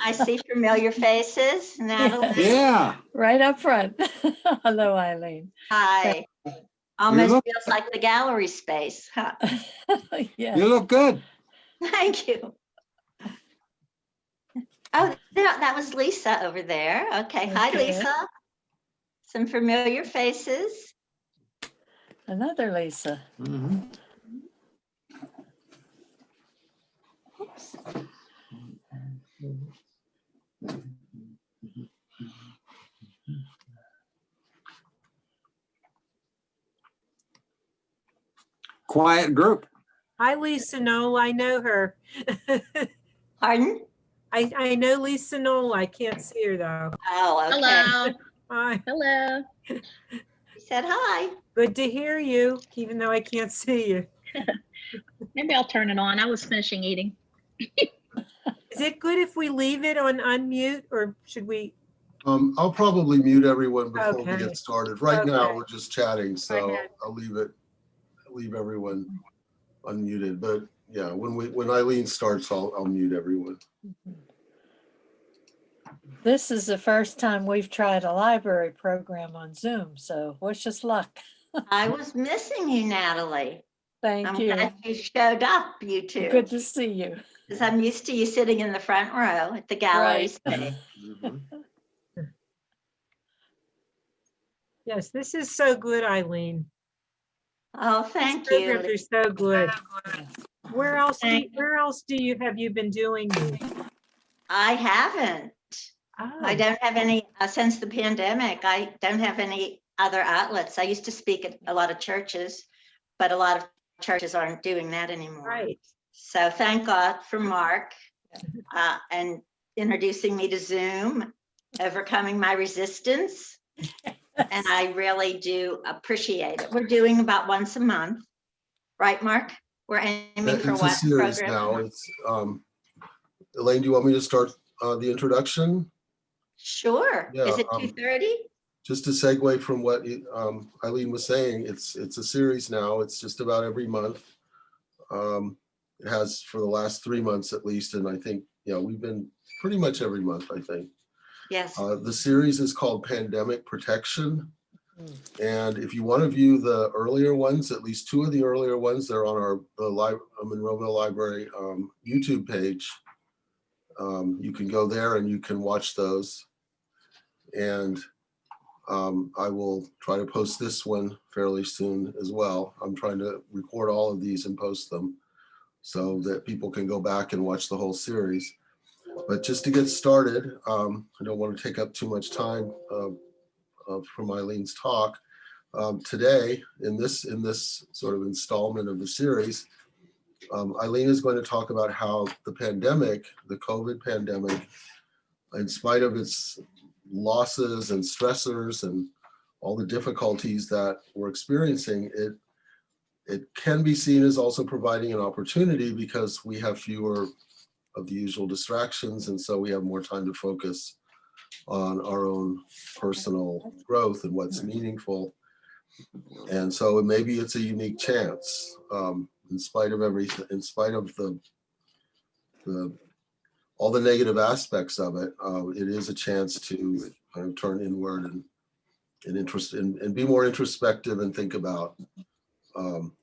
I see familiar faces. Natalie, Yeah. Right up front. Hello, Eileen. hi. Almost feels like the gallery space. Huh? Yeah. You look good. Thank you. Oh, that was Lisa over there. Okay. Hi, Okay. Lisa. Some familiar faces. Another Lisa. Mhm. Oops. Quiet group. Hi, Lisa Knoll. I know her. Pardon? I know Lisa Knoll. I can't see her though. Oh, okay. Hello. Hi. Hello. She said hi. Good to hear you, even though I can't see you. Maybe I'll turn it on. I was finishing eating. Is it good if we leave it on unmute or should we? I'll probably mute everyone before we Okay. get started. Right now, Okay. we're just chatting, so ahead. I'll leave everyone unmuted. But yeah, when Eileen starts, I'll mute everyone. This is the first time we've tried a library program on Zoom, so wish us luck. I was missing you, Natalie. Thank I'm you. glad you showed up, you two. Good to see you. Because I'm used to you sitting in the front row at the gallery Right. space. Mhm. Yes, this is so good, Eileen. Oh, These thank you. programs are so good. Where else Thank have you been doing these? I haven't. I Oh, don't have any, since the pandemic, I don't have any other outlets. I used to speak at a lot of churches, but a lot of churches aren't doing that anymore. right. So thank God for Mark and introducing me to Zoom, overcoming my resistance. And I really do appreciate it. We're doing about once a month, right, Mark? We're aiming for It's a what series program? now. It's Elaine, do you want me to start the introduction? Sure. Yeah, Is it 2:30? Just to segue from what Eileen was saying, it's a series now. It's just about every month. It has for the last 3 months at least, and I think we've been pretty much every month, I think. Yes. The series is called Pandemic Protection. And if you want to view the earlier ones, at least 2 of the earlier ones, they're on the Monroeville Library YouTube page. You can go there and you can watch those. And I will try to post this one fairly soon as well. I'm trying to record all of these and post them so that people can go back and watch the whole series. But just to get started, I don't want to take up too much time from Eileen's talk. Today, in this sort of installment of the series, Eileen is going to talk about how the pandemic, the COVID pandemic, in spite of its losses and stressors and all the difficulties that we're experiencing, it can be seen as also providing an opportunity because we have fewer of the usual distractions, and so we have more time to focus on our own personal growth and what's meaningful. And so maybe it's a unique chance, in spite of everything, in spite of all the negative aspects of it. It is a chance to kind of turn inward and be more introspective and think about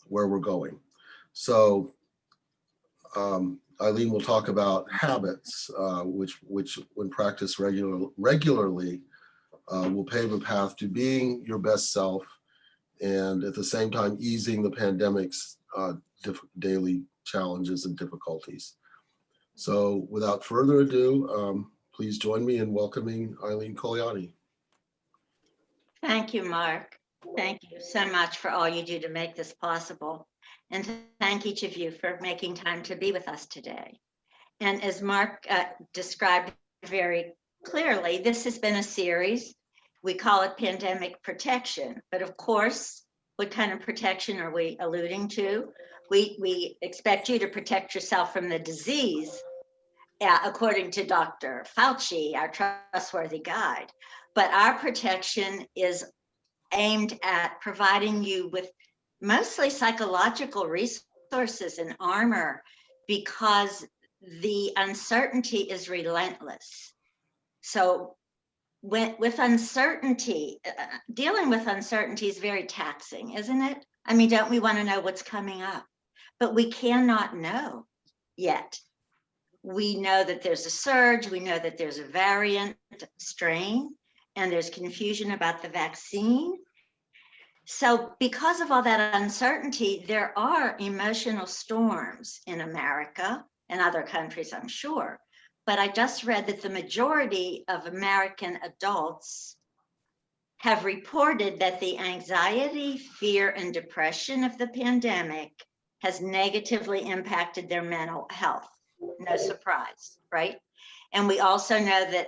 where we're going. So Eileen will talk about habits, which when practiced regularly, will pave a path to being your best self, and at the same time easing the pandemic's daily challenges and difficulties. So without further ado, please join me in welcoming Eileen Colianni. Thank you, Mark. Thank you so much for all you do to make this possible. And to thank each of you for making time to be with us today. And as Mark described very clearly, this has been a series. We call it Pandemic Protection. But of course, what kind of protection are we alluding to? We expect you to protect yourself from the disease, according to Dr. Fauci, our trustworthy guide. But our protection is aimed at providing you with mostly psychological resources and armor, because the uncertainty is relentless. So with uncertainty, dealing with uncertainty is very taxing, isn't it? I mean, don't we want to know what's coming up? But we cannot know yet. We know that there's a surge, we know that there's a variant strain, and there's confusion about the vaccine. So because of all that uncertainty, there are emotional storms in America and other countries, I'm sure. But I just read that the majority of American adults have reported that the anxiety, fear, and depression of the pandemic has negatively impacted their mental health. No surprise, right? And we also know that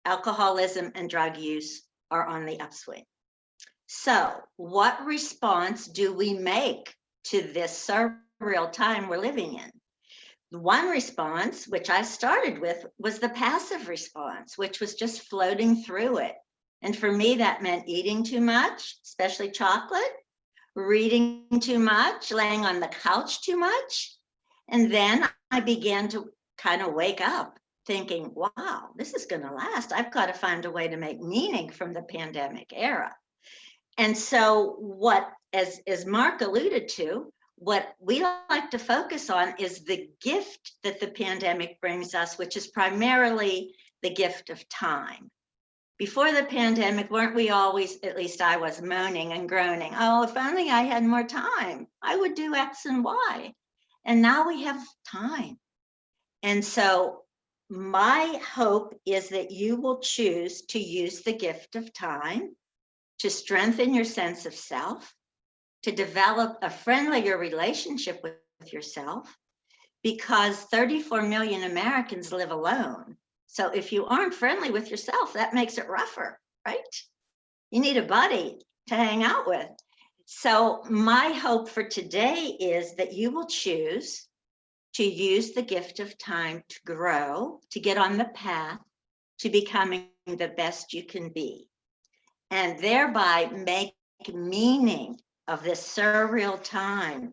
alcoholism and drug use are on the upswing. So what response do we make to this surreal time we're living in? One response, which I started with, was the passive response, which was just floating through it. And for me, that meant eating too much, especially chocolate, reading too much, laying on the couch too much. And then I began to kind of wake up thinking, wow, this is going to last. I've got to find a way to make meaning from the pandemic era. And so what, as Mark alluded to, what we like to focus on is the gift that the pandemic brings us, which is primarily the gift of time. Before the pandemic, weren't we always, at least I was, moaning and groaning, oh, if only I had more time, I would do X and Y. And now we have time. And so my hope is that you will choose to use the gift of time to strengthen your sense of self, to develop a friendlier relationship with yourself, because 34 million Americans live alone. So if you aren't friendly with yourself, that makes it rougher, right? You need a buddy to hang out with. So my hope for today is that you will choose to use the gift of time to grow, to get on the path to becoming the best you can be, and thereby make meaning of this surreal time.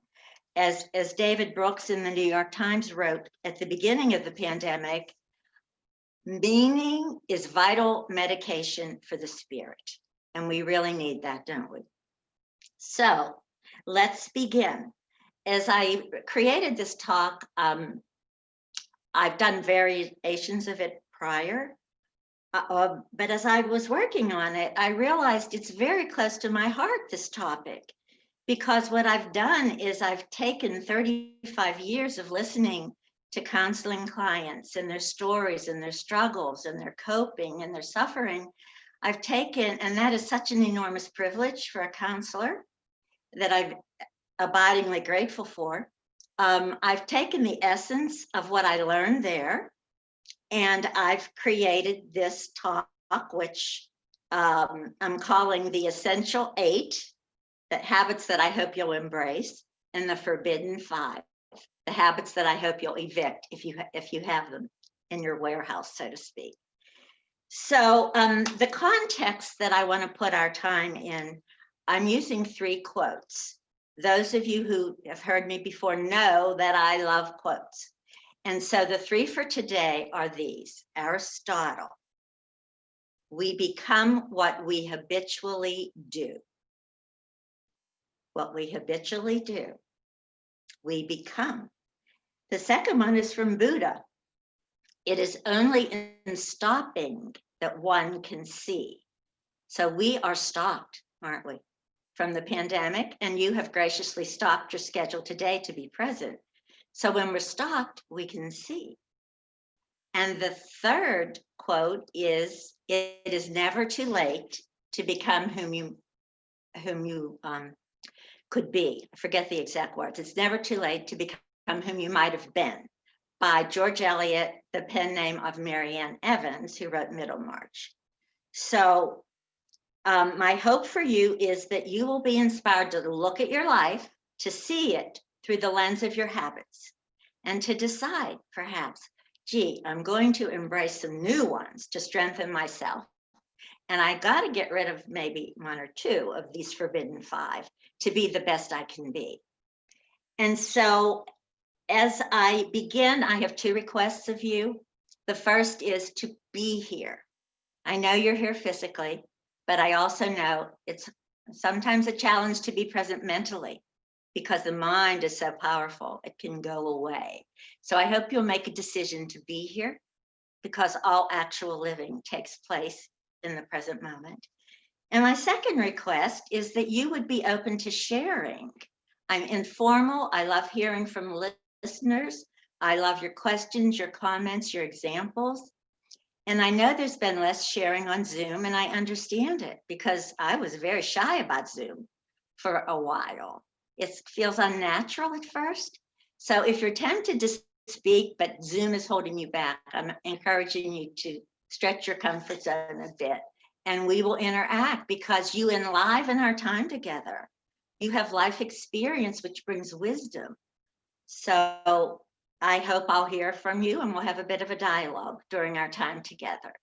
As David Brooks in the New York Times wrote at the beginning of the pandemic, meaning is vital medication for the spirit. And we really need that, don't we? So let's begin. As I created this talk, I've done variations of it prior. But as I was working on it, I realized it's very close to my heart, this topic, because what I've done is I've taken 35 years of listening to counseling clients and their stories and their struggles and their coping and their suffering. I've taken, and that is such an enormous privilege for a counselor that I'm abidingly grateful for. I've taken the essence of what I learned there, and I've created this talk, which I'm calling the Essential 8, the habits that I hope you'll embrace, and the Forbidden 5, the habits that I hope you'll evict if you have them in your warehouse, so to speak. So the context that I want to put our time in, I'm using 3 quotes. Those of you who have heard me before know that I love quotes. And so the 3 for today are these. Aristotle, we become what we habitually do. What we habitually do, we become. The second one is from Buddha. It is only in stopping that one can see. So we are stopped, aren't we, from the pandemic? And you have graciously stopped your schedule today to be present. So when we're stopped, we can see. And the third quote is, it is never too late to become whom you could be. I forget the exact words. It's never too late to become whom you might have been, by George Eliot, the pen name of Marianne Evans, who wrote Middlemarch. So my hope for you is that you will be inspired to look at your life, to see it through the lens of your habits, and to decide, perhaps, gee, I'm going to embrace some new ones to strengthen myself. And I got to get rid of maybe 1 or 2 of these Forbidden 5 to be the best I can be. And so as I begin, I have two requests of you. The first is to be here. I know you're here physically, but I also know it's sometimes a challenge to be present mentally because the mind is so powerful, it can go away. So I hope you'll make a decision to be here because all actual living takes place in the present moment. And my second request is that you would be open to sharing. I'm informal. I love hearing from listeners. I love your questions, your comments, your examples. And I know there's been less sharing on Zoom, and I understand it because I was very shy about Zoom for a while. It feels unnatural at first. So if you're tempted to speak, but Zoom is holding you back, I'm encouraging you to stretch your comfort zone a bit, and we will interact because you enliven our time together. You have life experience, which brings wisdom. So I hope I'll hear from you and we'll have a bit of a dialogue during our time together.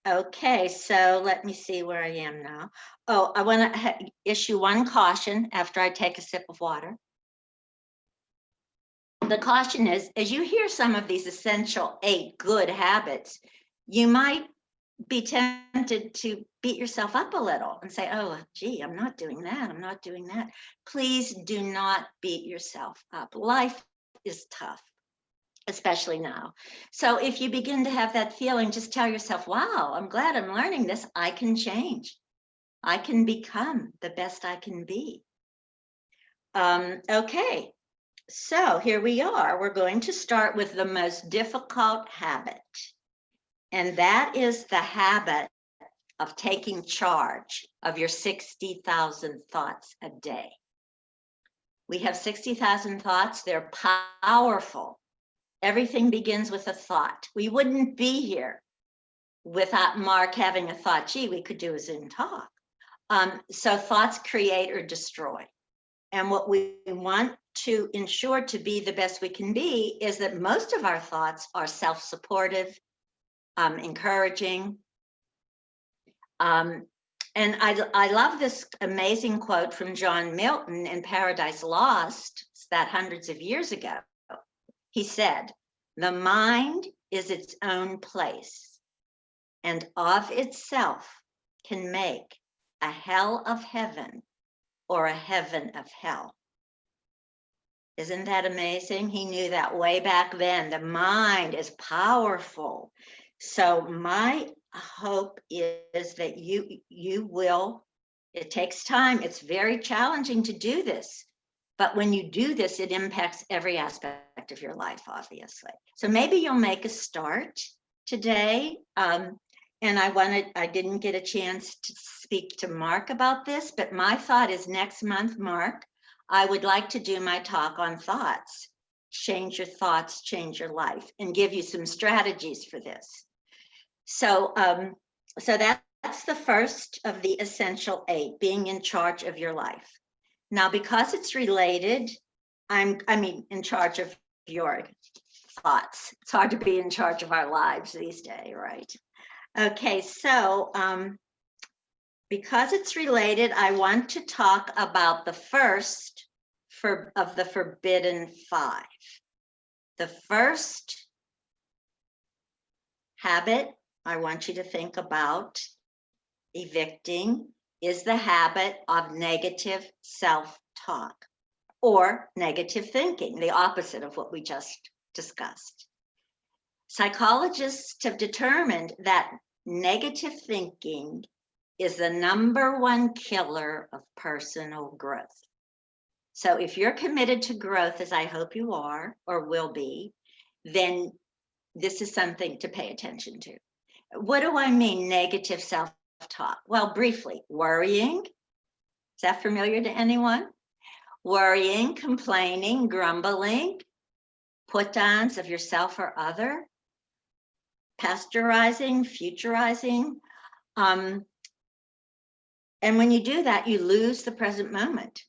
Okay, so let me see where I am now. Oh, I want to issue one caution after I take a sip of water. The caution is, as you hear some of these essential 8 good habits, you might be tempted to beat yourself up a little and say, oh, gee, I'm not doing that. I'm not doing that. Please do not beat yourself up. Life is tough, especially now. So if you begin to have that feeling, just tell yourself, wow, I'm glad I'm learning this. I can change. I can become the best I can be. Okay, so here we are. We're going to start with the most difficult habit. And that is the habit of taking charge of your 60,000 thoughts a day. We have 60,000 thoughts. They're powerful. Everything begins with a thought. We wouldn't be here without Mark having a thought, gee, we could do a Zoom talk. So thoughts create or destroy. And what we want to ensure to be the best we can be is that most of our thoughts are self-supportive, encouraging. And I love this amazing quote from John Milton in Paradise Lost, that hundreds of years ago. He said, the mind is its own place and of itself can make a hell of heaven or a heaven of hell. Isn't that amazing? He knew that way back then. The mind is powerful. So my hope is that you will, it takes time. It's very challenging to do this. But when you do this, it impacts every aspect of your life, obviously. So maybe you'll make a start today. And I didn't get a chance to speak to Mark about this, but my thought is next month, Mark, I would like to do my talk on thoughts. Change your thoughts, change your life, and give you some strategies for this. So, so that's the first of the essential 8, being in charge of your life. Now, because it's related, in charge of your thoughts. It's hard to be in charge of our lives these days, right? Okay, so because it's related, I want to talk about the first of the forbidden 5. The first habit I want you to think about evicting is the habit of negative self-talk or negative thinking, the opposite of what we just discussed. Psychologists have determined that negative thinking is the #1 killer of personal growth. So if you're committed to growth, as I hope you are or will be, then this is something to pay attention to. What do I mean, negative self-talk? Well, briefly, worrying. Is that familiar to anyone? Worrying, complaining, grumbling, put-ons of yourself or other, pasteurizing, futurizing. And when you do that, you lose the present moment.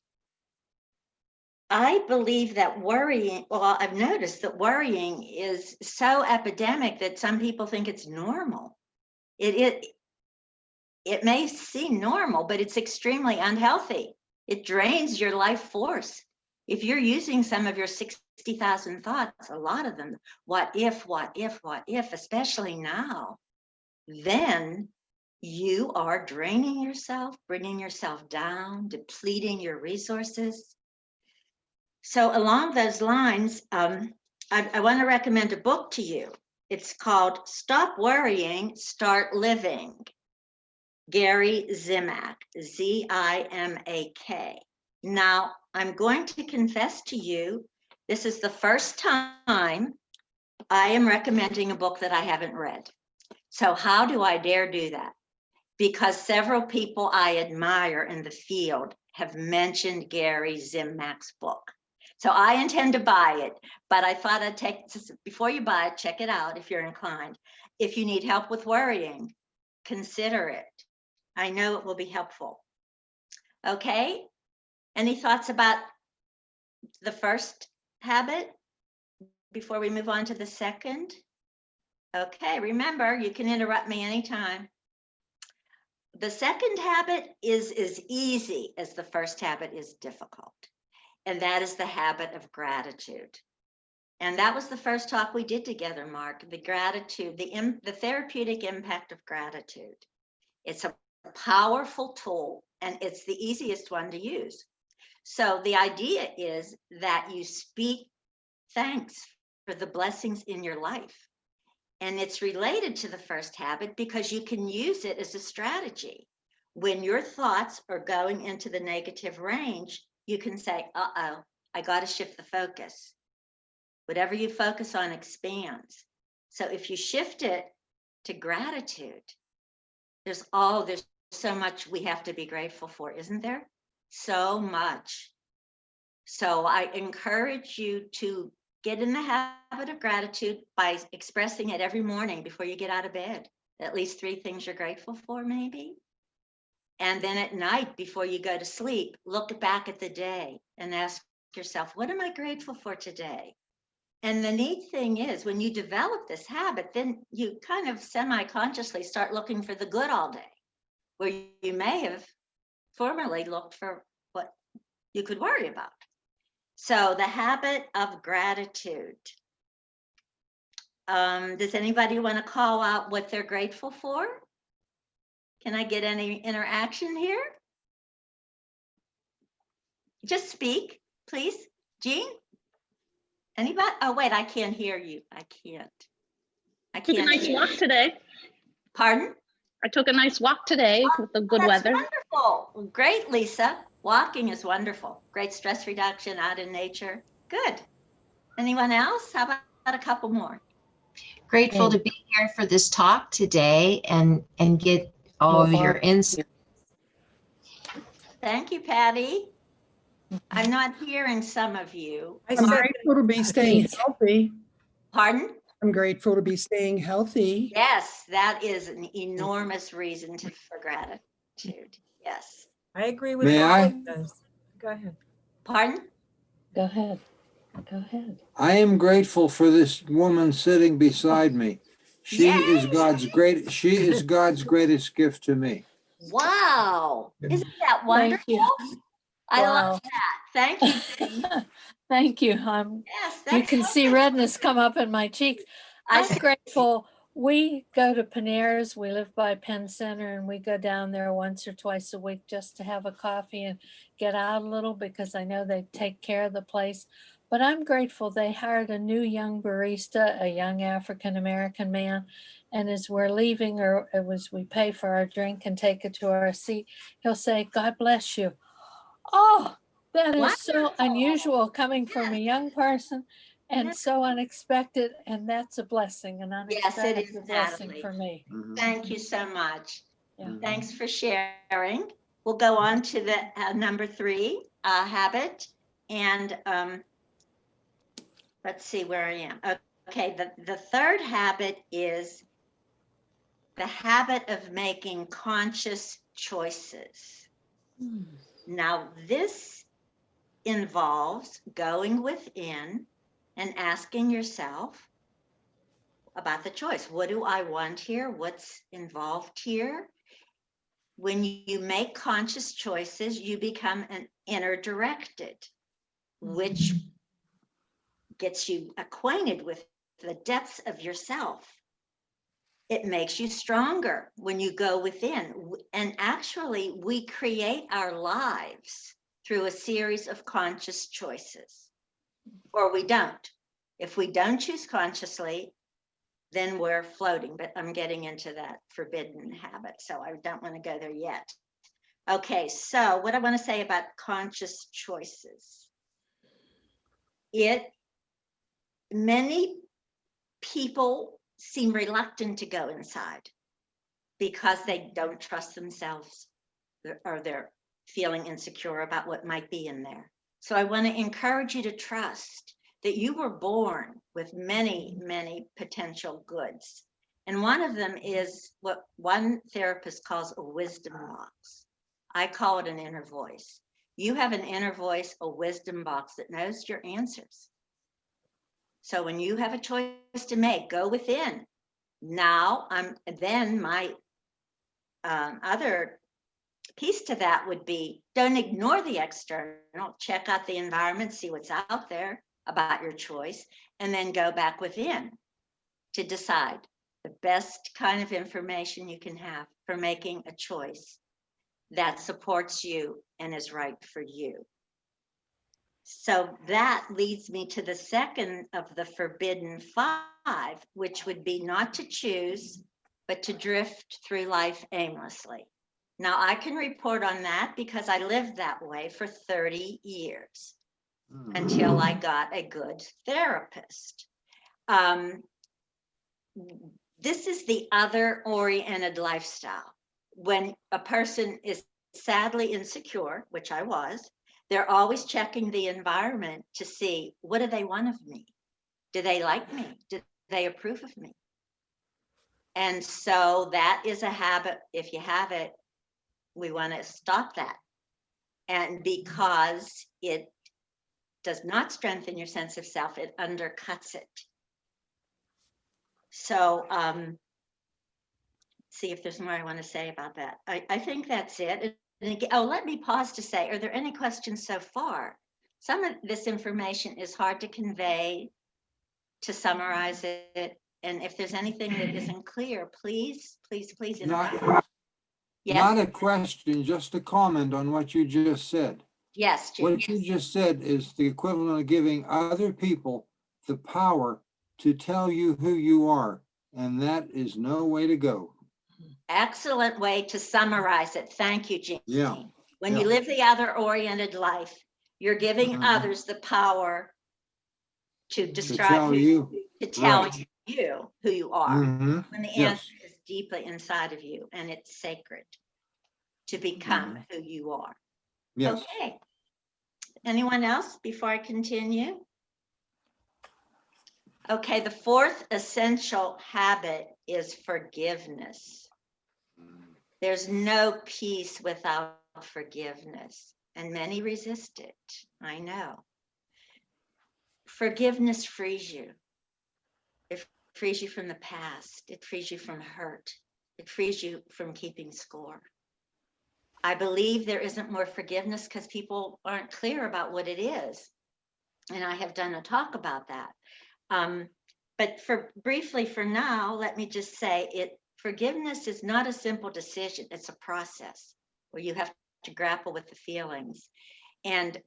I believe that worrying, well, I've noticed that worrying is so epidemic that some people think it's normal. It may seem normal, but it's extremely unhealthy. It drains your life force. if you're using some of your 60,000 thoughts, a lot of them, what if, especially now, then you are draining yourself, bringing yourself down, depleting your resources. So along those lines, I want to recommend a book to you. It's called Stop Worrying, Start Living. Gary Zimak, Z-I-M-A-K. Now, I'm going to confess to you, this is the first time I am recommending a book that I haven't read. So how do I dare do that? Because several people I admire in the field have mentioned Gary Zimak's book. So I intend to buy it, but I thought I'd before you buy it, check it out if you're inclined. If you need help with worrying, consider it. I know it will be helpful. Okay, any thoughts about the first habit before we move on to the second? Okay, remember, you can interrupt me anytime. The second habit is as easy as the first habit is difficult, and that is the habit of gratitude. And that was the first talk we did together, Mark, the gratitude, the therapeutic impact of gratitude. It's a powerful tool, and it's the easiest one to use. So the idea is that you speak thanks for the blessings in your life. And it's related to the first habit because you can use it as a strategy. When your thoughts are going into the negative range, you can say, uh-oh, I got to shift the focus. Whatever you focus on expands. So if you shift it to gratitude, there's so much we have to be grateful for, isn't there? So much. So I encourage you to get in the habit of gratitude by expressing it every morning before you get out of bed. At least 3 things you're grateful for, maybe. And then at night, before you go to sleep, look back at the day and ask yourself, what am I grateful for today? And the neat thing is, when you develop this habit, then you kind of semi-consciously start looking for the good all day, where you may have formerly looked for what you could worry about. So the habit of gratitude. Does anybody want to call out what they're grateful for? Can I get any interaction here? Just speak, please. Jean? Anybody? Oh, wait, I can't hear you. I can't Took a nice hear walk you. today. Pardon? I took a nice walk today with the good That's weather. wonderful. Great, Lisa. Walking is wonderful. Great stress reduction out in nature. Good. Anyone else? How about a couple more? Grateful to be here for this talk today and get all of your insights. Thank you, Patty. I'm not hearing some of you. I I'm said, grateful to be staying healthy. Pardon? I'm grateful to be staying healthy. Yes, that is an enormous reason for gratitude. Yes. I agree with May all I? of those. Go ahead. Pardon? Go ahead. Go ahead. I am grateful for this woman sitting beside me. She is God's greatest gift to me. Wow. Isn't that Thank wonderful? you. I Wow. love that. Thank you. Jean. Thank you. Yes, You that's can see redness come up in my cheeks. I I'm see. grateful. We go to Panera's. We live by Penn Center, and we go down there once or twice a week just to have a coffee and get out a little because I know they take care of the place. But I'm grateful they hired a new young barista, a young African-American man. And as we're leaving, or as we pay for our drink and take it to our seat, he'll say, "God bless you." Oh, that is so Wonderful. unusual coming from a young person and Yes. so unexpected. And that's a blessing, an Yes, it unexpected is, blessing Natalie. for me. Thank you so much. Yeah. Thanks for sharing. We'll go on to the number 3 habit. And let's see where I am. Okay, the third habit is the habit of making conscious choices. Now, this involves going within and asking yourself about the choice. What do I want here? What's involved here? When you make conscious choices, you become an inner directed. which gets you acquainted with the depths of yourself. It makes you stronger when you go within. And actually, we create our lives through a series of conscious choices, or we don't. If we don't choose consciously, then we're floating. But I'm getting into that forbidden habit, so I don't want to go there yet. Okay, so what I want to say about conscious choices. Many people seem reluctant to go inside because they don't trust themselves, or they're feeling insecure about what might be in there. So I want to encourage you to trust that you were born with many, many potential goods. And one of them is what one therapist calls a wisdom box. I call it an inner voice. You have an inner voice, a wisdom box that knows your answers. So when you have a choice to make, go within. Now, then my other piece to that would be, don't ignore the external, check out the environment, see what's out there about your choice, and then go back within to decide the best kind of information you can have for making a choice that supports you and is right for you. So that leads me to the second of the forbidden 5, which would be not to choose, but to drift through life aimlessly. Now, I can report on that because I lived that way for 30 years until I got a good therapist. This is the other-oriented lifestyle. When a person is sadly insecure, which I was, they're always checking the environment to see, what do they want of me? Do they like me? Do they approve of me? And so that is a habit. If you have it, we want to stop that. And because it does not strengthen your sense of self, it undercuts it. So see if there's more I want to say about that. I think that's it. And again, let me pause to say, are there any questions so far? Some of this information is hard to convey, to summarize it. And if there's anything that isn't clear, please interrupt. Yes, Not a question, just a comment on what you just said. yes, Jean. What you just said is the equivalent of giving other people the power to tell you who you are, and that is no way to go. Excellent way to summarize it. Thank you, Jean. Yeah. When Yeah. you live the other-oriented life, you're giving others the power to To describe tell you. to tell Right. you who you are. Mhm. When the Yes. answer is deeply inside of you and it's sacred to become who you are. Yes. Okay. Anyone else before I continue? Okay, the 4th essential habit is forgiveness. There's no peace without forgiveness, and many resist it. I know. Forgiveness frees you. It frees you from the past. It frees you from hurt. It frees you from keeping score. I believe there isn't more forgiveness because people aren't clear about what it is. And I have done a talk about that. But briefly for now, let me just say forgiveness is not a simple decision. It's a process where you have to grapple with the feelings and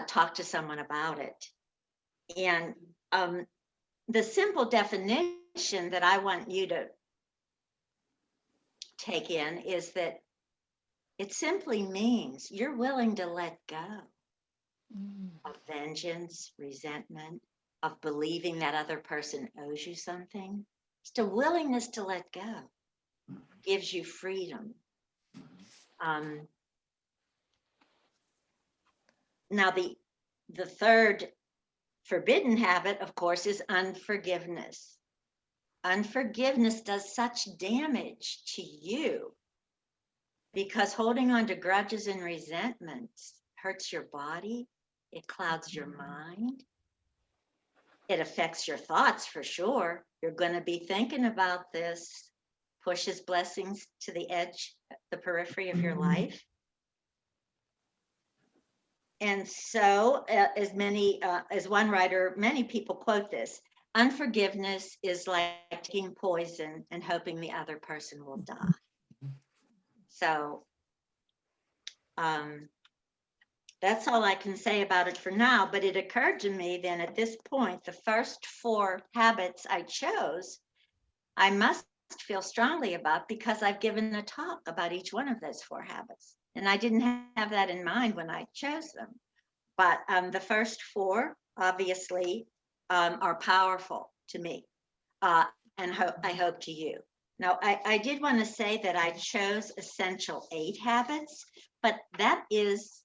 talk to someone about it. And the simple definition that I want you to take in is that it simply means you're willing to let go of vengeance, resentment, of believing that other person owes you something. Just a willingness to let go gives you freedom. Now, the third forbidden habit, of course, is unforgiveness. Unforgiveness does such damage to you because holding on to grudges and resentments hurts your body. It clouds your mind. It affects your thoughts for sure. You're going to be thinking about this, pushes blessings to the edge, the periphery of your life. And so, as one writer, many people quote this: unforgiveness is like taking poison and hoping the other person will die. So, that's all I can say about it for now. But it occurred to me then at this point, the first 4 habits I chose, I must feel strongly about, because I've given a talk about each one of those 4 habits. And I didn't have that in mind when I chose them. But the first 4 obviously are powerful to me, and I hope to you. Now, I did want to say that I chose essential 8 habits, but that is,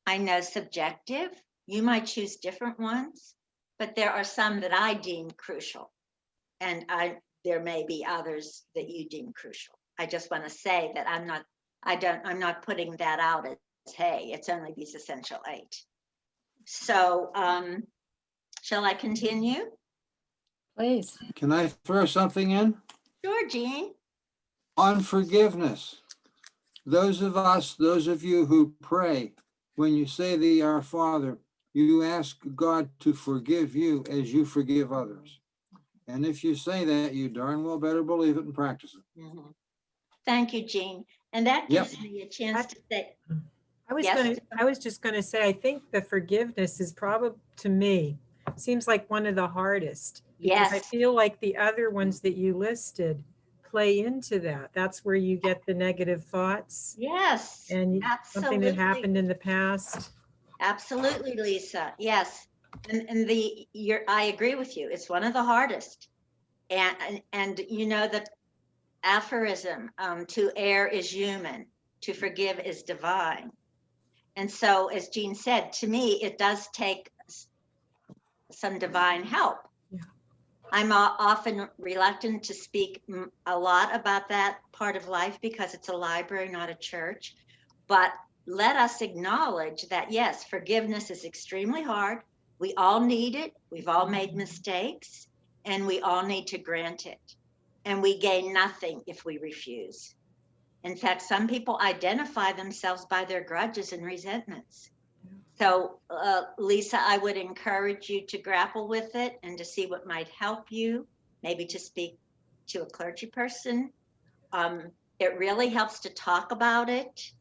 I know, subjective. You might choose different ones, but there are some that I deem crucial, and there may be others that you deem crucial. I just want to say that I'm not putting that out as, hey, it's only these essential 8. So, shall I continue? Please. Can I throw something in? Sure, Jean. On forgiveness. Those of you who pray, when you say the Our Father, you ask God to forgive you as you forgive others. And if you say that, you darn well better believe it and practice it. Mhm. Thank you, Jean. And that Yep. gives me a chance to say, I Yes. was just gonna say, I think the forgiveness is probably, to me, seems like one of the hardest. Because I yes, feel like the other ones that you listed play into that. That's where you get the negative thoughts yes, and something that absolutely. happened in the past. Absolutely, Lisa. Yes. And I agree with you. It's one of the hardest. And you know, the aphorism, to err is human, to forgive is divine. And so, as Jean said, to me, it does take some divine help. Yeah. I'm often reluctant to speak a lot about that part of life because it's a library, not a church. But let us acknowledge that, yes, forgiveness is extremely hard. We all need it. We've all made mistakes, and we all need to grant it. And we gain nothing if we refuse. In fact, some people identify themselves by their grudges and resentments. So, Lisa, I would encourage you to grapple with it and to see what might help you, maybe to speak to a clergy person. It really helps to talk about it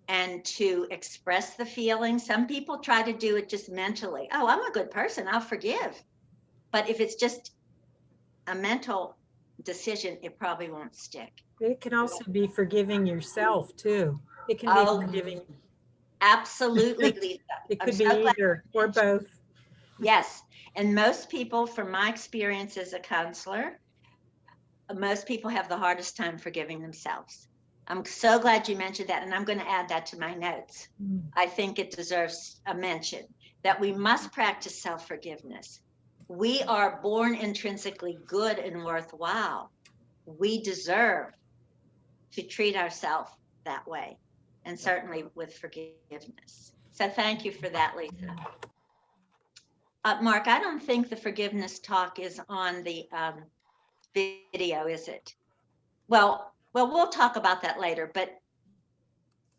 and to express the feeling. Some people try to do it just mentally. Oh, I'm a good person, I'll forgive. But if it's just a mental decision, it probably won't stick. It can also be forgiving yourself too. It can be Oh, forgiving. absolutely, Lisa. It I'm could be so glad either you or mentioned both. Yes, and most people, from my experience as a counselor, most people have the hardest time forgiving themselves. I'm so glad you mentioned that, and I'm going to add that to my notes. Mm. I think it deserves a mention that we must practice self-forgiveness. We are born intrinsically good and worthwhile. We deserve to treat ourselves that way, and certainly with forgiveness. So thank you for that, Lisa. Mark, I don't think the forgiveness talk is on the video, is it? Well, we'll talk about that later, but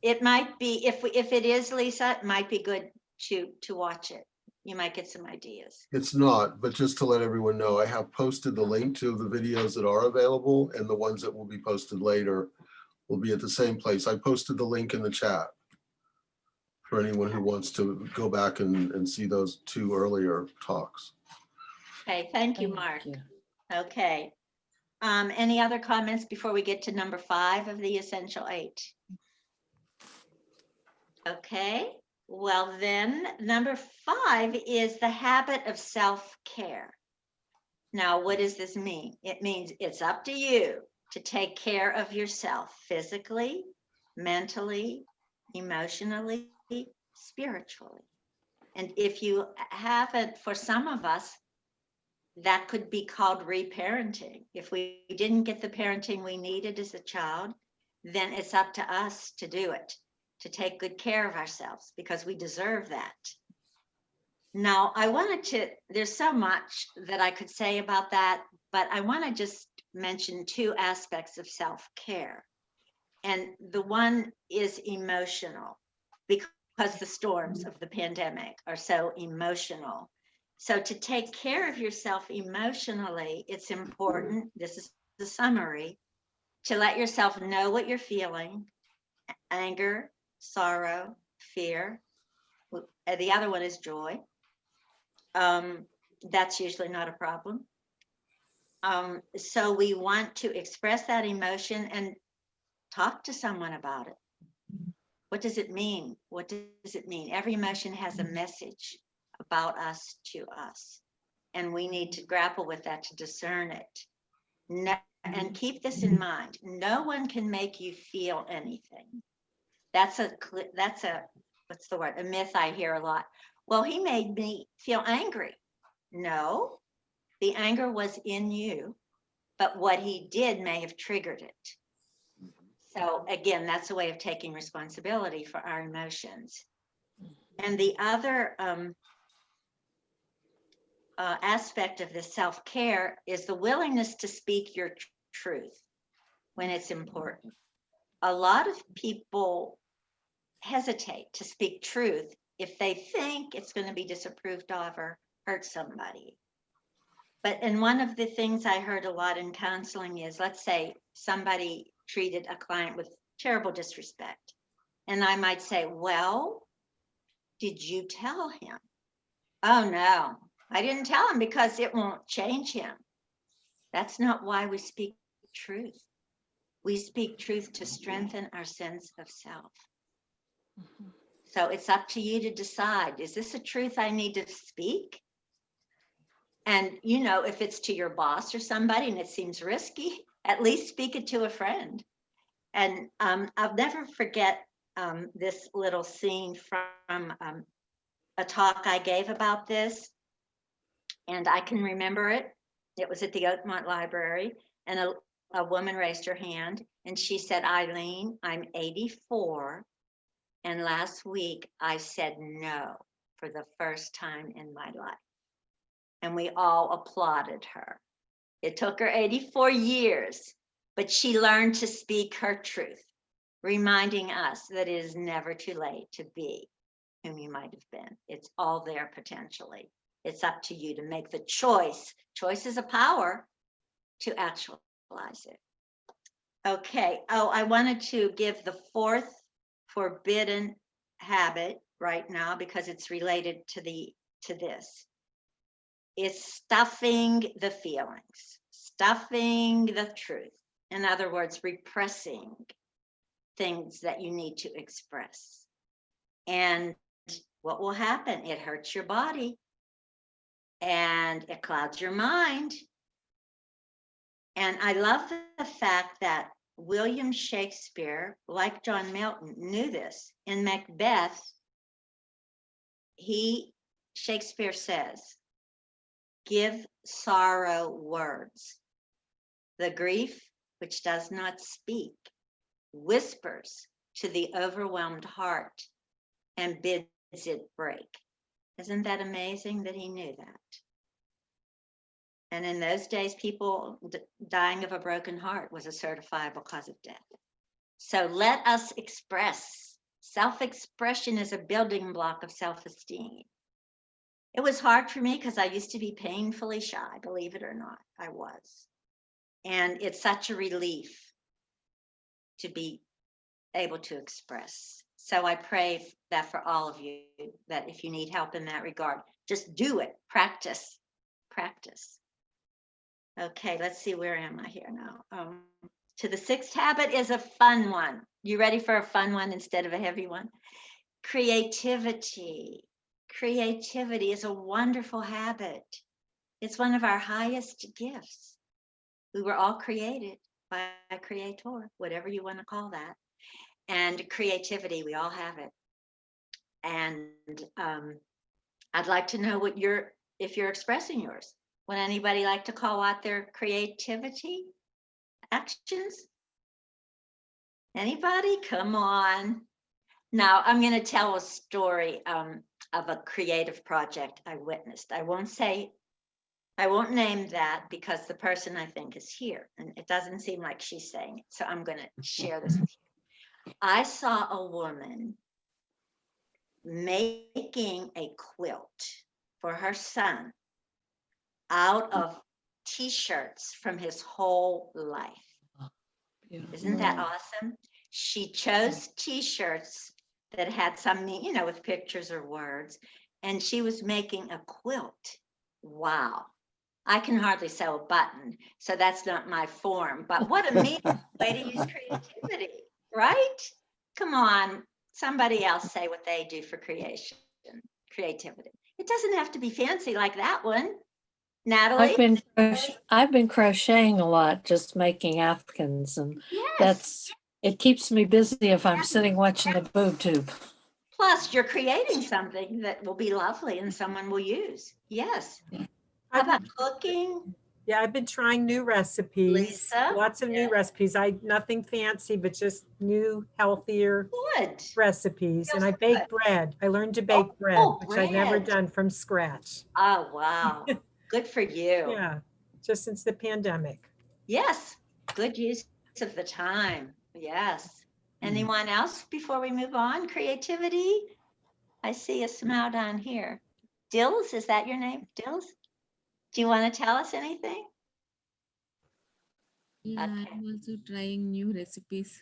it might be, if it is, Lisa, it might be good to watch it. You might get some ideas. It's not, but just to let everyone know, I have posted the link to the videos that are available, and the ones that will be posted later will be at the same place. I posted the link in the chat for anyone who wants to go back and see those 2 earlier talks. Okay, thank you, Mark. Okay. Any other comments before we get to number 5 of the essential 8? Okay, well then, number 5 is the habit of self-care. Now, what does this mean? It means it's up to you to take care of yourself physically, mentally, emotionally, spiritually. And if you haven't, for some of us, that could be called reparenting. If we didn't get the parenting we needed as a child, then it's up to us to do it, to take good care of ourselves, because we deserve that. Now, there's so much that I could say about that, but I want to just mention 2 aspects of self-care. And the one is emotional, because because the storms of the pandemic are so emotional. So to take care of yourself emotionally, it's important, this is the summary, to let yourself know what you're feeling: anger, sorrow, fear. The other one is joy. That's usually not a problem. So we want to express that emotion and talk to someone about it. What does it mean? What does it mean? Every emotion has a message about us to us, and we need to grapple with that to discern it. And keep this in mind: no one can make you feel anything. That's a what's the word? A myth I hear a lot. Well, he made me feel angry. No, the anger was in you, but what he did may have triggered it. So again, that's a way of taking responsibility for our emotions. And the other aspect of this self-care is the willingness to speak your truth when it's important. A lot of people hesitate to speak truth if they think it's going to be disapproved of or hurt somebody. And one of the things I heard a lot in counseling is, let's say somebody treated a client with terrible disrespect. And I might say, well, did you tell him? Oh, no, I didn't tell him because it won't change him. That's not why we speak truth. We speak truth to strengthen our sense of self. So it's up to you to decide, is this a truth I need to speak? And, you know, if it's to your boss or somebody and it seems risky, at least speak it to a friend. And I'll never forget this little scene from a talk I gave about this. And I can remember it. It was at the Oakmont Library, and a woman raised her hand and she said, Eileen, I'm 84. And last week I said no for the first time in my life. And we all applauded her. It took her 84 years, but she learned to speak her truth, reminding us that it is never too late to be whom you might have been. It's all there potentially. It's up to you to make the choice. Choice is a power to actualize it. Okay. Oh, I wanted to give the fourth forbidden habit right now because it's related to this. It's stuffing the feelings, stuffing the truth. In other words, repressing things that you need to express. And what will happen? It hurts your body and it clouds your mind. And I love the fact that William Shakespeare, like John Milton, knew this. In Macbeth, Shakespeare says, give sorrow words. The grief which does not speak whispers to the overwhelmed heart and bids it break. Isn't that amazing that he knew that? And in those days, people dying of a broken heart was a certifiable cause of death. So let us express. Self-expression is a building block of self-esteem. It was hard for me because I used to be painfully shy, believe it or not, I was. And it's such a relief to be able to express. So I pray that for all of you, that if you need help in that regard, just do it, practice. Okay, let's see, where am I here now? To the sixth habit is a fun one. You ready for a fun one instead of a heavy one? Creativity. Creativity is a wonderful habit. It's one of our highest gifts. We were all created by a creator, whatever you want to call that. And creativity, we all have it. And I'd like to know if you're expressing yours. Would anybody like to call out their creativity actions? Anybody? Come on. Now I'm going to tell a story of a creative project I witnessed. I won't name that because the person I think is here and it doesn't seem like she's saying it. So I'm going to share this with you. I saw a woman making a quilt for her son out of t-shirts from his whole life. Isn't that awesome? She chose t-shirts that had some, with pictures or words, and she was making a quilt. Wow. I can hardly sew a button, so that's not my form, but what a neat way to use creativity, right? Come on, somebody else say what they do for creativity. It doesn't have to be fancy like that one. Natalie? I've been crocheting a lot, just making afghans, and Yes. it keeps me busy if I'm sitting watching the boob tube. Plus, you're creating something that will be lovely and someone will use. Yes. How about cooking? Yeah, I've been trying new recipes. Lisa? Lots of new recipes. Nothing fancy, but just new, healthier Good. recipes. And I Feels bake bread. I learned to bake bread, which I'd never bread. done from scratch. Oh, wow. Good for you. Yeah, just since the pandemic. Yes. Good use of the time. Yes. Anyone else before we move on? Creativity? I see a smile down here. Dills, is that your name? Dills? Do you want to tell us anything? Yeah, Okay. I'm also trying new recipes.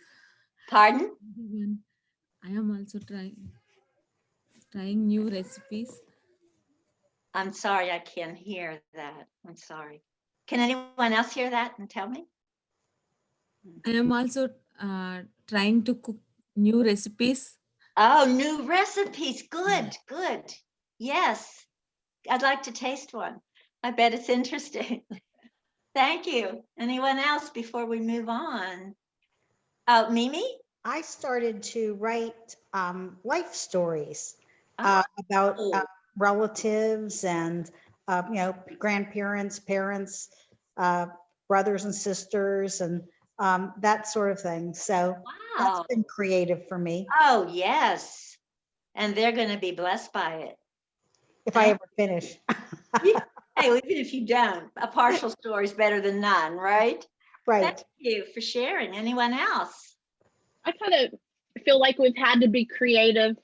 Pardon? Even I am also trying new recipes. I'm sorry, I can't hear that. I'm sorry. Can anyone else hear that and tell me? I am also trying to cook new recipes. Oh, new recipes. Good, good. Yes. I'd like to taste one. I bet it's interesting. Thank you. Anyone else before we move on? Oh, Mimi? I started to write life stories Oh. about relatives and grandparents, parents, brothers and sisters, and that sort of thing. So that's Wow. been creative for me. Oh, yes. And they're going to be blessed by it. If I ever finish. Hey, even if you don't, a partial story is better than none, right? Right. Thank you for sharing. Anyone else? I kind of feel like we've had to be creative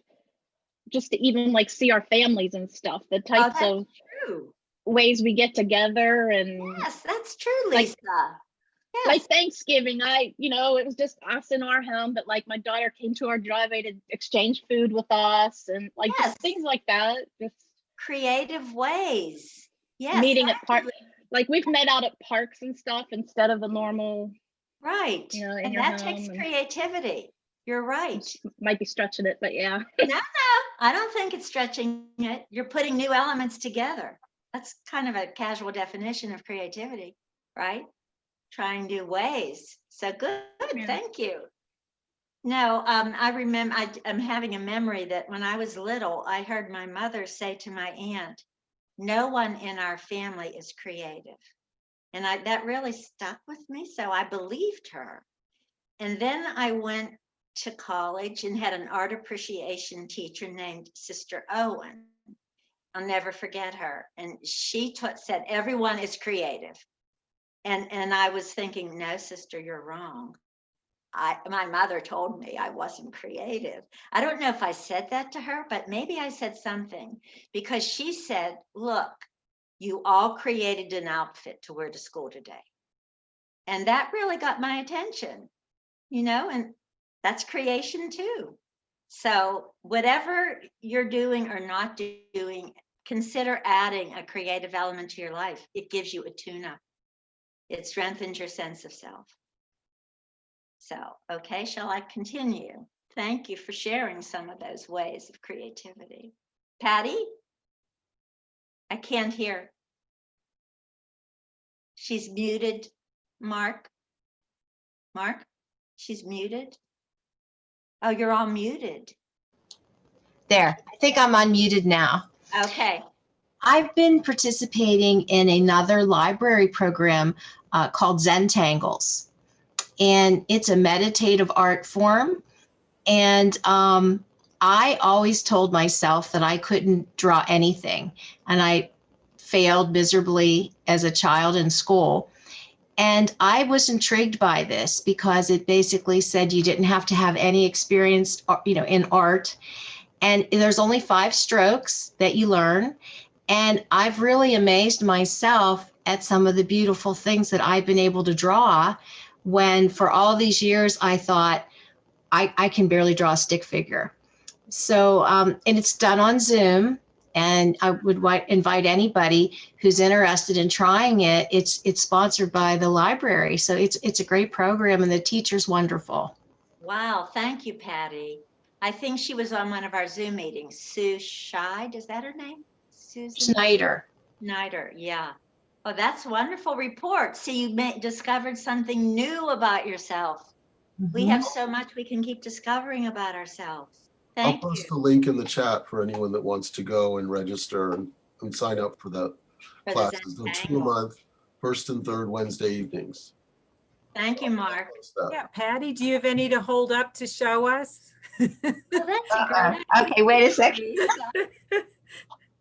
just to even like see our families and stuff, the types that's of true. ways we get together. And Yes, that's true, Like- Lisa. Yes. like Thanksgiving, it was just us in our home, but like my daughter came to our driveway to exchange food with us and like Yes. just things like that. Just Creative ways. Yes. meeting at thank park, you. like we've met out at parks and stuff instead of the normal, Right. in And your that home. takes And creativity. You're right. might be stretching it, but yeah. No, I don't think it's stretching it. You're putting new elements together. That's kind of a casual definition of creativity, right? Trying new ways. So good. Yeah. Thank you. No, I remember, I'm having a memory that when I was little, I heard my mother say to my aunt, no one in our family is creative. And that really stuck with me. So I believed her. And then I went to college and had an art appreciation teacher named Sister Owen. I'll never forget her. And she said, everyone is creative. And I was thinking, no, sister, you're wrong. My mother told me I wasn't creative. I don't know if I said that to her, but maybe I said something because she said, look, you all created an outfit to wear to school today. And that really got my attention, and that's creation too. So whatever you're doing or not doing, consider adding a creative element to your life. It gives you a tune-up. It strengthens your sense of self. So, okay, shall I continue? Thank you for sharing some of those ways of creativity. Patty? I can't hear. She's muted. Mark? She's muted. Oh, you're all muted. There, I think I'm unmuted now. Okay. I've been participating in another library program called Zentangles, and it's a meditative art form. And I always told myself that I couldn't draw anything, and I failed miserably as a child in school. And I was intrigued by this because it basically said you didn't have to have any experience, in art. And there's only 5 strokes that you learn. And I've really amazed myself at some of the beautiful things that I've been able to draw when for all these years I thought I can barely draw a stick figure. So, and it's done on Zoom. And I would invite anybody who's interested in trying it. It's sponsored by the library. So it's a great program and the teacher's wonderful. Wow, thank you, Patty. I think she was on one of our Zoom meetings. Sue Scheid, is that her name? Susan Schneider. Schneider, yeah. Oh, that's wonderful report. So you discovered something new about yourself. We have so much we can keep discovering about ourselves. I'll Thank post the you. link in the chat for anyone that wants to go and register and sign up for the For the classes. They're 2 a Zentangle. month, first and third Wednesday evenings. Thank you, Mark. Yeah, Patty, do you have any to hold up to show us? Oh, that's a great Okay, wait a second.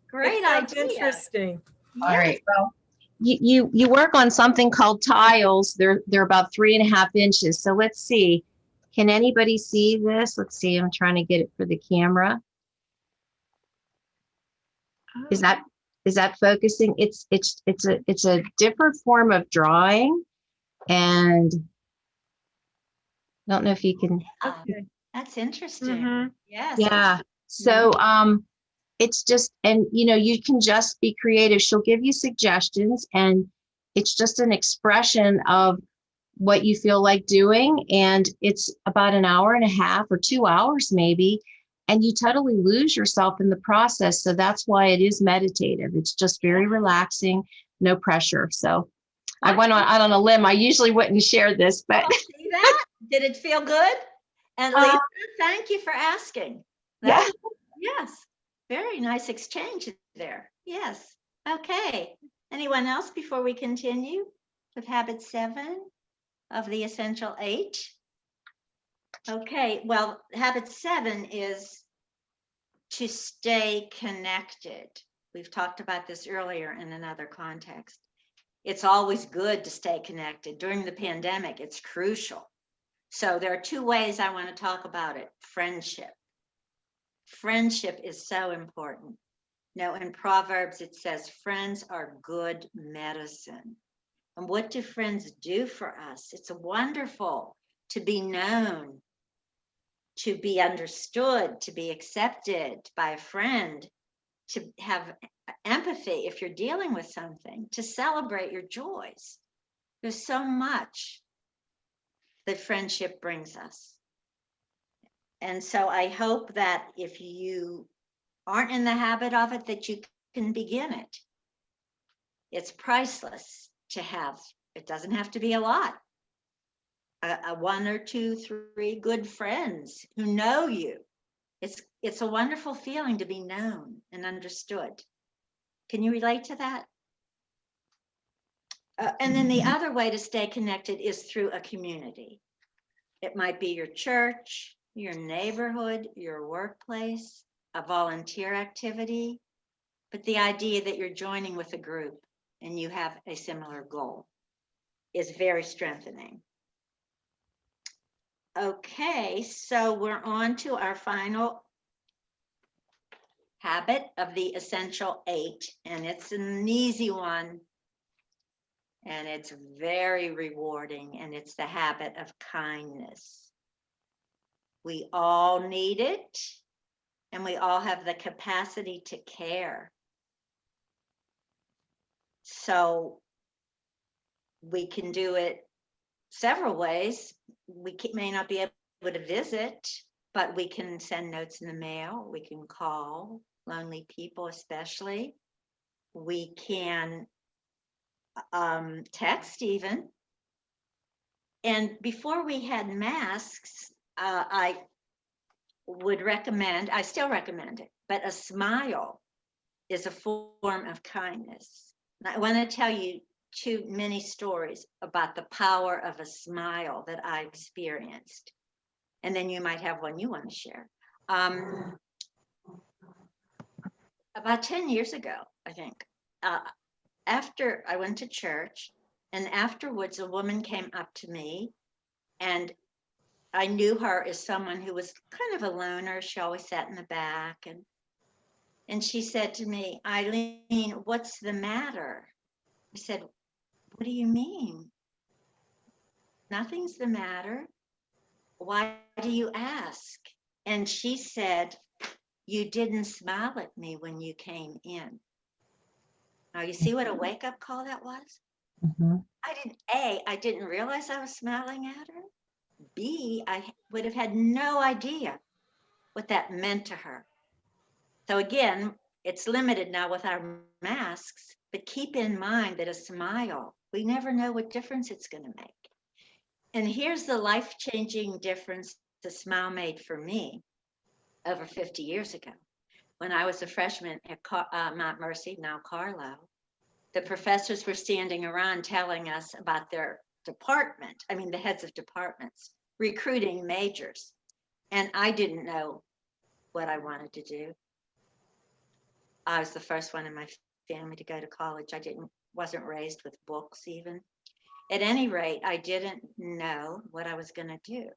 Great It sounds idea. interesting. All right. Well, you work on something called tiles. They're about 3.5 inches. So let's see. Can anybody see this? Let's see. I'm trying to get it for the camera. Is that focusing? It's a different form of drawing, and I don't know if you can. Okay. That's interesting. Mhm. Yes. Yeah. So it's just, and you can just be creative. She'll give you suggestions, and it's just an expression of what you feel like doing. And it's about 1.5 or 2 hours maybe, and you totally lose yourself in the process. So that's why it is meditative. It's just very relaxing, no pressure. So I went out on a limb. I usually wouldn't share this, but See that? Did it feel good? And Lisa, thank you for asking. yeah. Yes, very nice exchange there. Yes. Okay. Anyone else before we continue with habit 7 of the essential 8? Okay, well, habit 7 is to stay connected. We've talked about this earlier in another context. It's always good to stay connected. During the pandemic, it's crucial. So there are 2 ways I want to talk about it. Friendship. Friendship is so important. Now, in Proverbs, it says, friends are good medicine. And what do friends do for us? It's wonderful to be known, to be understood, to be accepted by a friend, to have empathy if you're dealing with something, to celebrate your joys. There's so much that friendship brings us. And so I hope that if you aren't in the habit of it, that you can begin it. It's priceless to have. It doesn't have to be a lot. A 1 or 2, 3 good friends who know you. It's a wonderful feeling to be known and understood. Can you relate to that? And then the other way to stay connected is through a community. It might be your church, your neighborhood, your workplace, a volunteer activity, but the idea that you're joining with a group and you have a similar goal is very strengthening. Okay, so we're on to our final habit of the essential 8, and it's an easy one, and it's very rewarding, and it's the habit of kindness. We all need it, and we all have the capacity to care. So we can do it several ways. We may not be able to visit, but we can send notes in the mail. We can call lonely people, especially. We can text even. And before we had masks, I would recommend, I still recommend it, but a smile is a form of kindness. And I want to tell you 2 mini stories about the power of a smile that I experienced. And then you might have one you want to share. About 10 years ago, I think, after I went to church, and afterwards a woman came up to me and I knew her as someone who was kind of a loner. She always sat in the back, and she said to me, Eileen, what's the matter? I said, what do you mean? Nothing's the matter. Why do you ask? And she said, you didn't smile at me when you came in. Now you see what a wake-up call that was? Mhm. I didn't realize I was smiling at her. B, I would have had no idea what that meant to her. So again, it's limited now with our masks, but keep in mind that a smile, we never know what difference it's going to make. And here's the life-changing difference the smile made for me over 50 years ago. When I was a freshman at Mount Mercy, now Carlo, the professors were standing around telling us about their department, I mean, the heads of departments, recruiting majors. And I didn't know what I wanted to do. I was the first one in my family to go to college. Wasn't raised with books even. At any rate, I didn't know what I was going to do.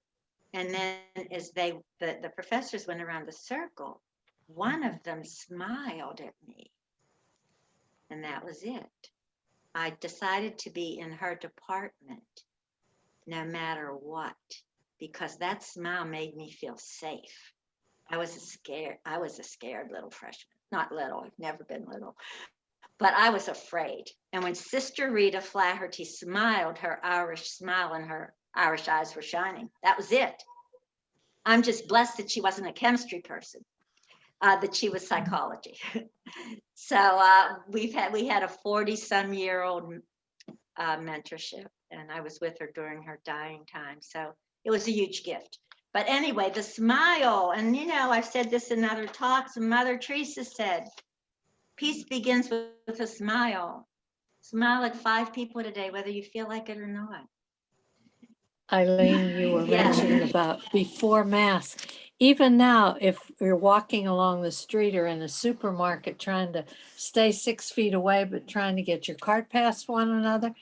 And then as the professors went around the circle, one of them smiled at me. And that was it. I decided to be in her department no matter what, because that smile made me feel safe. I was a scared little freshman. Not little, I've never been little, but I was afraid. And when Sister Rita Flaherty smiled, her Irish smile and her Irish eyes were shining. That was it. I'm just blessed that she wasn't a chemistry person, that she was psychology. So we had a 40-some-year-old mentorship, and I was with her during her dying time. So it was a huge gift. But anyway, the smile, and I've said this in other talks, and Mother Teresa said, peace begins with a smile. Smile at 5 people today, whether you feel like it or not. Eileen, you were mentioning about before mask. Even now, if you're walking along the street or in a supermarket trying to stay 6 feet away, but trying to get your cart past one another,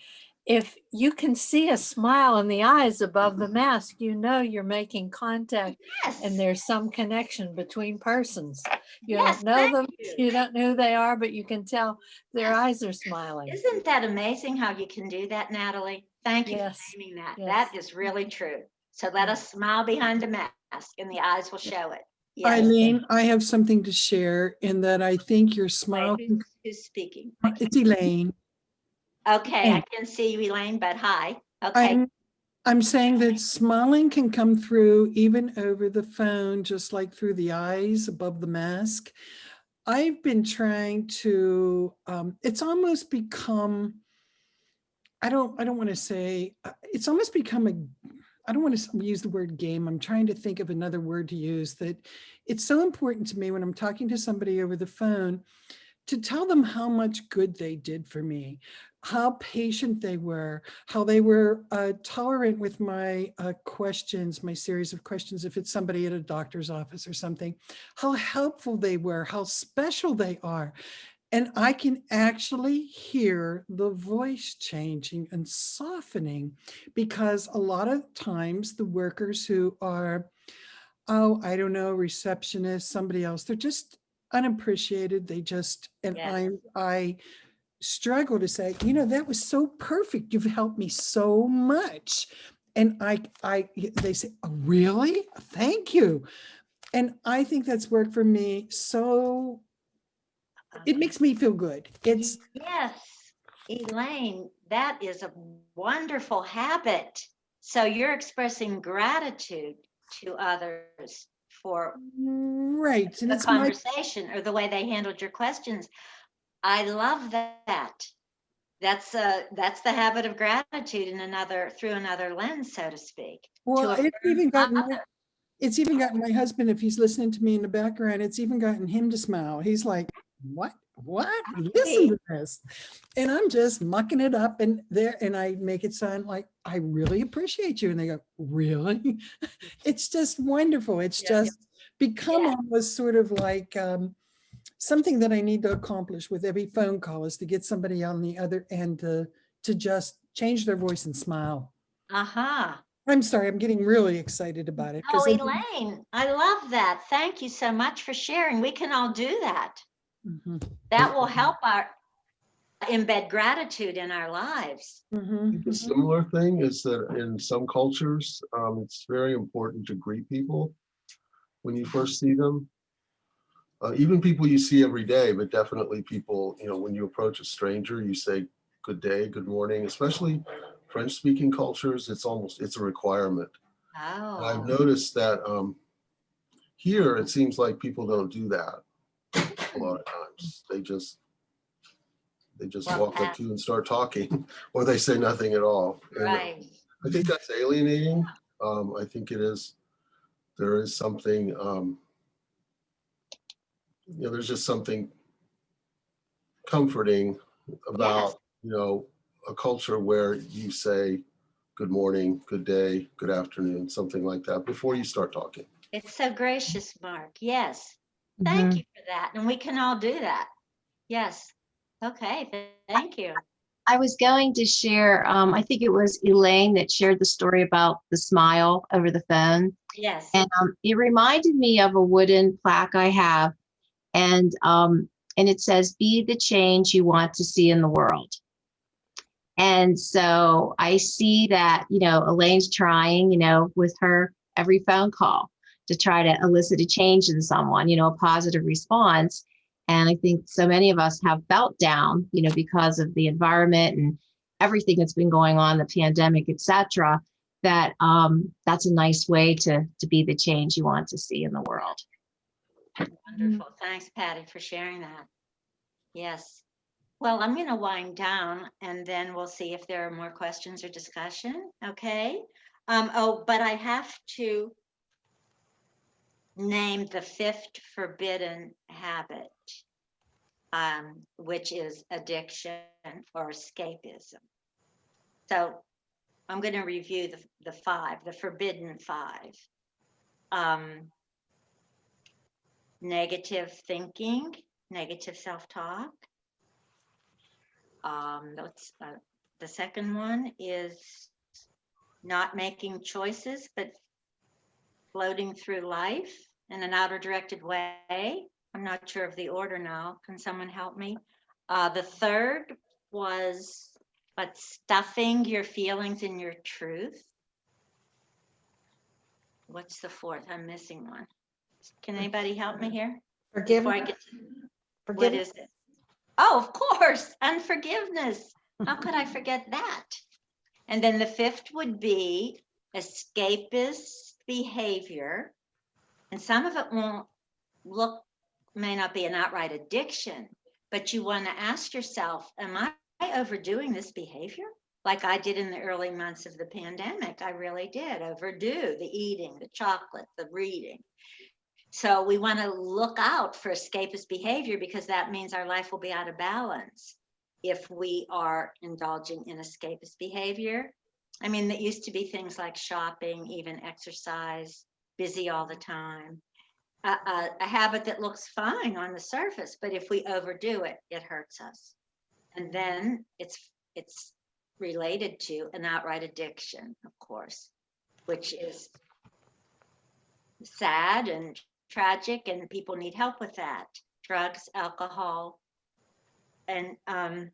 if you can see a smile in the eyes above the mask, you're making contact and there's some connection between persons. You don't know them, you don't know who they are, but you can tell their eyes are smiling. Isn't that amazing how you can do that, Natalie? Thank you for naming that. Yes. That is really true. So let us smile behind the mask and the eyes will show it. Yes. Eileen, I have something to share in that I think your smile, Wait, who's speaking? it's Elaine. Okay, I can see you, Elaine, but hi. Okay. I'm saying that smiling can come through even over the phone, just like through the eyes above the mask. I've been trying to, it's almost become, I don't want to say, it's almost become I don't want to use the word game. I'm trying to think of another word to use, that it's so important to me when I'm talking to somebody over the phone to tell them how much good they did for me, how patient they were, how they were tolerant with my questions, my series of questions, if it's somebody at a doctor's office or something, how helpful they were, how special they are. And I can actually hear the voice changing and softening, because a lot of times the workers who are, I don't know, receptionists, somebody else, they're just unappreciated. They just, and I struggle to say, that was so perfect. You've helped me so much. And they say, oh, really? Thank you. And I think that's worked for me. So it makes me feel good. It's yes, Elaine, that is a wonderful habit. So you're expressing gratitude to others for right. And the it's conversation or the way they handled your questions. I love that. That's the habit of gratitude through another lens, so to speak. Well, it's even gotten my husband, if he's listening to me in the background, it's even gotten him to smile. He's like, what? Listen to this. And I'm just mucking it up and I make it sound like I really appreciate you. And they go, really? It's just wonderful. It's just become almost sort of like something that I need to accomplish with every phone call, is to get somebody on the other end to just change their voice and smile. Aha. I'm sorry, I'm getting really excited about it. Oh, 'cause Elaine, I love that. Thank you so much for sharing. We can all do that. Mhm, That will help our embed gratitude in our lives. mhm, think a mhm. similar thing is that in some cultures, it's very important to greet people when you first see them. Even people you see every day, but definitely people, when you approach a stranger, you say good day, good morning, especially French-speaking cultures, it's a requirement. And I've Oh, noticed that here, it seems like people don't do that a lot of times. They just well, walk up to you and start talking, or they say nothing at all. And right. I think that's alienating. I think it is. There is something. There's just something comforting Yes, about a culture where you say good morning, good day, good afternoon, something like that before you start talking. it's so gracious, Mark. Yes. Thank Mhm. you for that. And we can all do that. Yes. Okay, thank you. I was going to share, I think it was Elaine that shared the story about the smile over the phone. Yes. And it reminded me of a wooden plaque I have. And it says, be the change you want to see in the world. And so I see that, Elaine's trying, with her every phone call to try to elicit a change in someone, a positive response. And I think so many of us have felt down, because of the environment and everything that's been going on, the pandemic, et cetera, that that's a nice way to be the change you want to see in the world. Wonderful. Thanks, Patty, for sharing that. Yes. Well, I'm going to wind down and then we'll see if there are more questions or discussion. Okay. But I have to name the fifth forbidden habit, which is addiction or escapism. So I'm going to review the five, the forbidden five. Negative thinking, negative self-talk. The second one is not making choices, but floating through life in an outer directed way. I'm not sure of the order now. Can someone help me? The third was, but stuffing your feelings in your truth. What's the fourth? I'm missing one. Can anybody help me here? Before I Forgiveness. get to, what Forgiveness. is it? Oh, of course, unforgiveness. How could I forget that? And then the fifth would be escapist behavior. And some of it may not be an outright addiction, but you want to ask yourself, am I overdoing this behavior? Like I did in the early months of the pandemic, I really did overdo the eating, the chocolate, the reading. So we want to look out for escapist behavior because that means our life will be out of balance if we are indulging in escapist behavior. I mean, that used to be things like shopping, even exercise, busy all the time. A habit that looks fine on the surface, but if we overdo it, it hurts us. And then it's related to an outright addiction, of course, which is sad and tragic, and people need help with that. Drugs, alcohol. And, I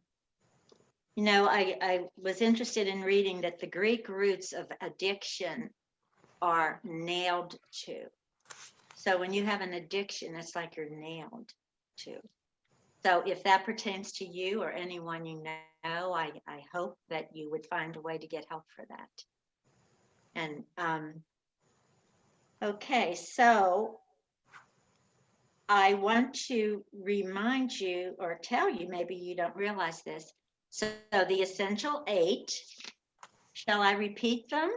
was interested in reading that the Greek roots of addiction are nailed to. So when you have an addiction, it's like you're nailed to. So if that pertains to you or anyone you know, I hope that you would find a way to get help for that. And okay, so I want to remind you or tell you, maybe you don't realize this. So the essential 8, shall I repeat them?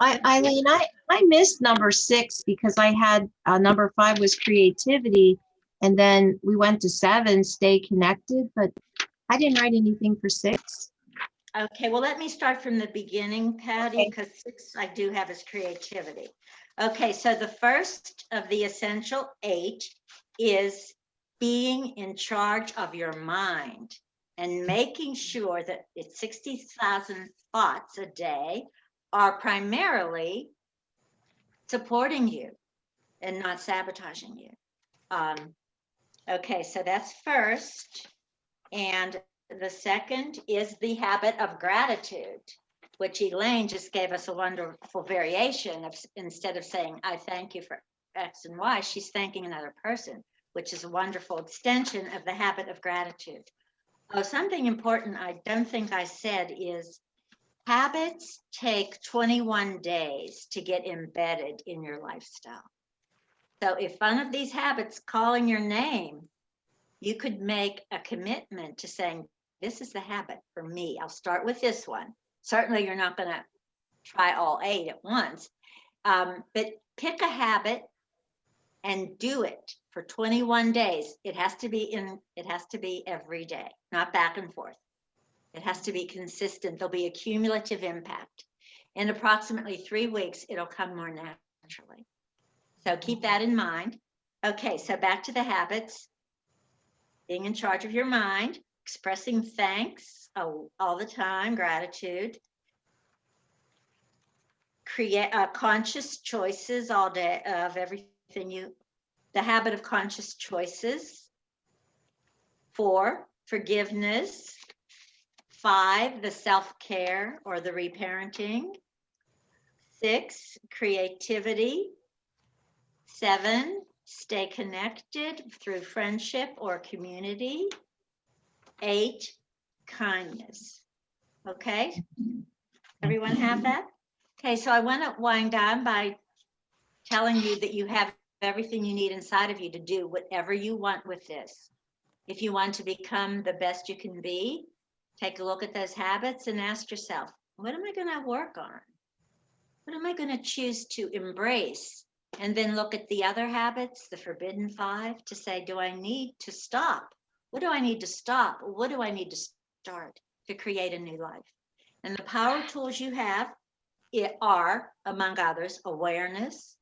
Eileen, I missed number 6 because I had number 5 was creativity. And then we went to 7, stay connected, but I didn't write anything for 6. Okay, well, let me start from the beginning, Patty, Okay. because 6 I do have is creativity. Okay, so the first of the essential 8 is being in charge of your mind and making sure that it's 60,000 thoughts a day are primarily supporting you and not sabotaging you. Okay, so that's first. And the second is the habit of gratitude, which Elaine just gave us a wonderful variation of, instead of saying, I thank you for X and Y, she's thanking another person, which is a wonderful extension of the habit of gratitude. Oh, something important I don't think I said is habits take 21 days to get embedded in your lifestyle. So if one of these habits, calling your name, you could make a commitment to saying, this is the habit for me. I'll start with this one. Certainly you're not going to try all 8 at once, but pick a habit and do it for 21 days. It has to be every day, not back and forth. It has to be consistent. There'll be a cumulative impact. In approximately 3 weeks, it'll come more naturally. So keep that in mind. Okay, so back to the habits. Being in charge of your mind, expressing thanks all the time, gratitude. Create conscious choices all day of everything the habit of conscious choices. 4, forgiveness. 5, the self-care or the reparenting. 6, creativity. 7, stay connected through friendship or community. 8, kindness. Okay, everyone have that? Okay, so I want to wind down by telling you that you have everything you need inside of you to do whatever you want with this. If you want to become the best you can be, take a look at those habits and ask yourself, what am I going to work on? What am I going to choose to embrace? And then look at the other habits, the forbidden 5, to say, do I need to stop? What do I need to stop? What do I need to start to create a new life? And the power tools you have are, among others, awareness.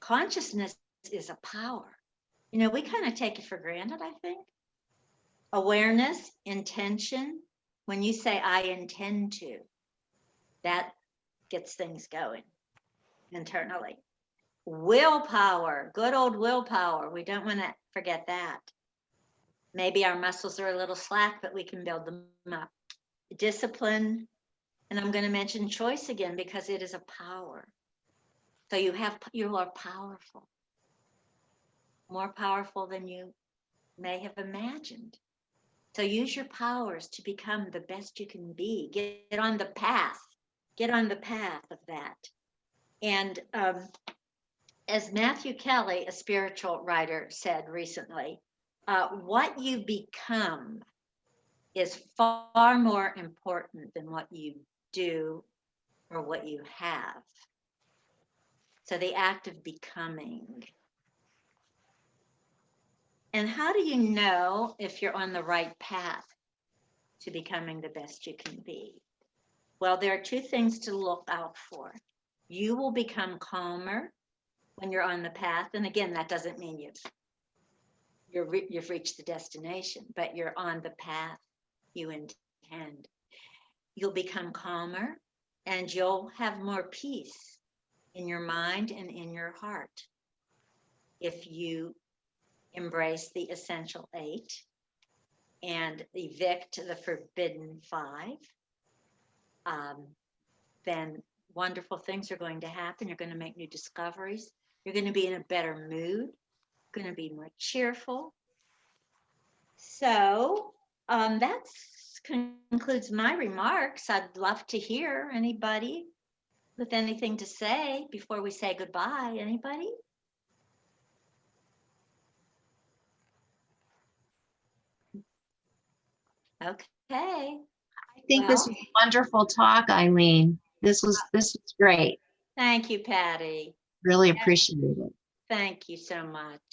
Consciousness is a power. You know, we kind of take it for granted, I think. Awareness, intention. When you say, I intend to, that gets things going internally. Willpower, good old willpower. We don't want to forget that. Maybe our muscles are a little slack, but we can build them up. Discipline, and I'm going to mention choice again because it is a power. So you are powerful, more powerful than you may have imagined. So use your powers to become the best you can be. Get on the path. Get on the path of that. And as Matthew Kelly, a spiritual writer, said recently, what you become is far more important than what you do or what you have. So the act of becoming. And how do you know if you're on the right path to becoming the best you can be? Well, there are 2 things to look out for. You will become calmer when you're on the path. And again, that doesn't mean you've reached the destination, but you're on the path you intend. You'll become calmer and you'll have more peace in your mind and in your heart if you embrace the essential 8 and evict the forbidden 5. Then wonderful things are going to happen. You're going to make new discoveries. You're going to be in a better mood. You're going to be more cheerful. So that concludes my remarks. I'd love to hear anybody with anything to say before we say goodbye. Anybody? Okay. I think this was a wonderful talk, Eileen. This was great. Thank you, Patty. Really appreciate it. Thank you so much.